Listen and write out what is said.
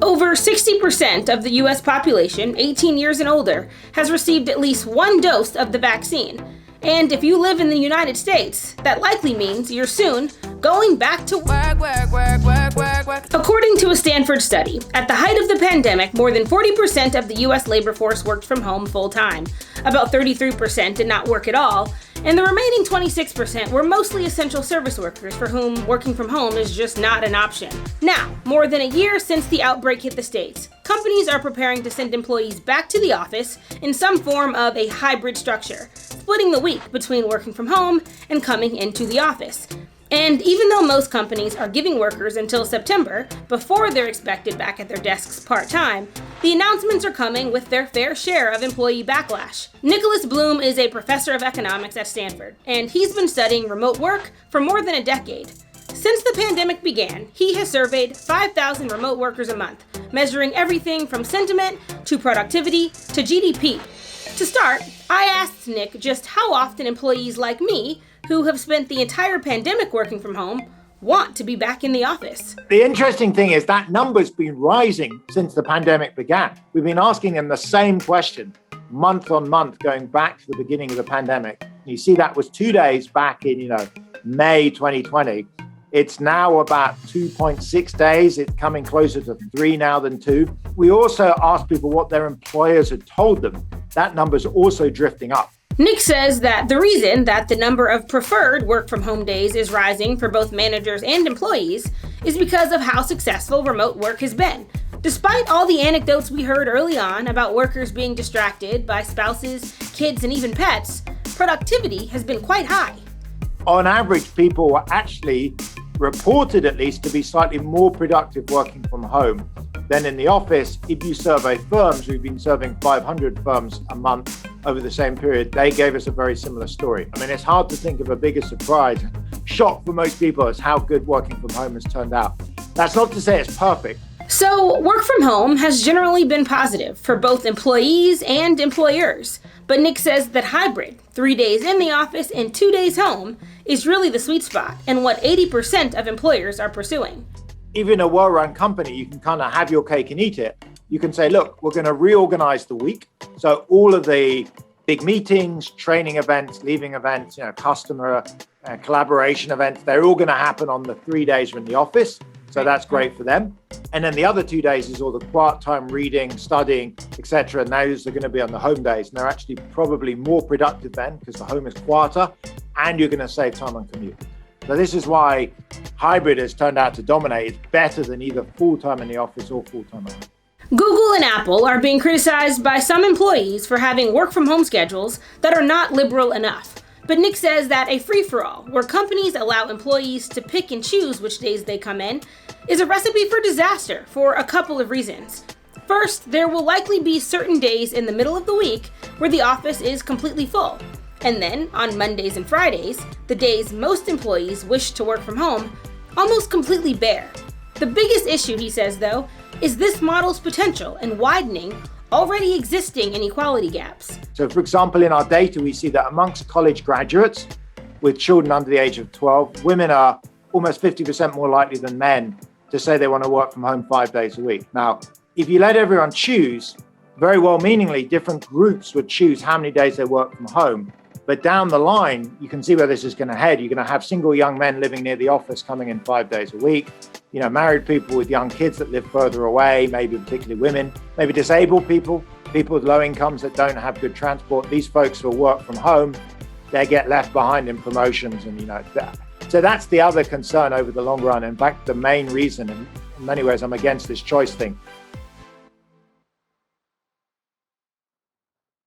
Over 60% of the U.S. population, 18 years and older, has received at least one dose of the vaccine. And if you live in the United States, that likely means you're soon going back to work. According to a Stanford study, at the height of the pandemic, more than 40% of the U.S. labor force worked from home full-time. About 33% did not work at all, and the remaining 26% were mostly essential service workers for whom working from home is just not an option. Now, more than a year since the outbreak hit the States, companies are preparing to send employees back to the office in some form of a hybrid structure, splitting the week between working from home and coming into the office. And even though most companies are giving workers until September before they're expected back at their desks part-time, the announcements are coming with their fair share of employee backlash. Nicholas Bloom is a professor of economics at Stanford, and he's been studying remote work for more than a decade. Since the pandemic began, he has surveyed 5,000 remote workers a month, measuring everything from sentiment to productivity to GDP. To start, I asked Nick just how often employees like me, who have spent the entire pandemic working from home, want to be back in the office. The interesting thing is that number's been rising since the pandemic began. We've been asking them the same question month on month going back to the beginning of the pandemic. You see that was 2 days back in, May 2020. It's now about 2.6 days. It's coming closer to 3 now than 2. We also asked people what their employers had told them. That number's also drifting up. Nick says that the reason that the number of preferred work-from-home days is rising for both managers and employees is because of how successful remote work has been. Despite all the anecdotes we heard early on about workers being distracted by spouses, kids, and even pets, productivity has been quite high. On average, people were actually reported at least to be slightly more productive working from home than in the office. If you survey firms, we've been serving 500 firms a month over the same period, they gave us a very similar story. I mean, it's hard to think of a bigger surprise, shock for most people as how good working from home has turned out. That's not to say it's perfect. So, work from home has generally been positive for both employees and employers. But Nick says that hybrid, 3 days in the office and 2 days home, is really the sweet spot and what 80% of employers are pursuing. Even a well-run company, you can kind of have your cake and eat it. You can say, look, we're going to reorganize the week. So all of the big meetings, training events, leaving events, customer collaboration events, they're all going to happen on the 3 days we're in the office. So that's great for them. And then the other 2 days is all the quiet time, reading, studying, etc. And those are going to be on the home days. And they're actually probably more productive then because the home is quieter and you're going to save time on commute. So this is why hybrid has turned out to dominate. It's better than either full-time in the office or full-time at home. Google and Apple are being criticized by some employees for having work-from-home schedules that are not liberal enough. But Nick says that a free-for-all, where companies allow employees to pick and choose which days they come in, is a recipe for disaster for a couple of reasons. First, there will likely be certain days in the middle of the week where the office is completely full. And then, on Mondays and Fridays, the days most employees wish to work from home, almost completely bare. The biggest issue, he says, though, is this model's potential in widening already existing inequality gaps. So, for example, in our data, we see that amongst college graduates with children under the age of 12, women are almost 50% more likely than men to say they want to work from home 5 days a week. Now, if you let everyone choose, very well-meaningly, different groups would choose how many days they work from home. But down the line, you can see where this is going to head. You're going to have single young men living near the office coming in 5 days a week. Married people with young kids that live further away, maybe particularly women, maybe disabled people, people with low incomes that don't have good transport. These folks will work from home. They get left behind in promotions and, that. So that's the other concern over the long run. In fact, the main reason, in many ways, I'm against this choice thing.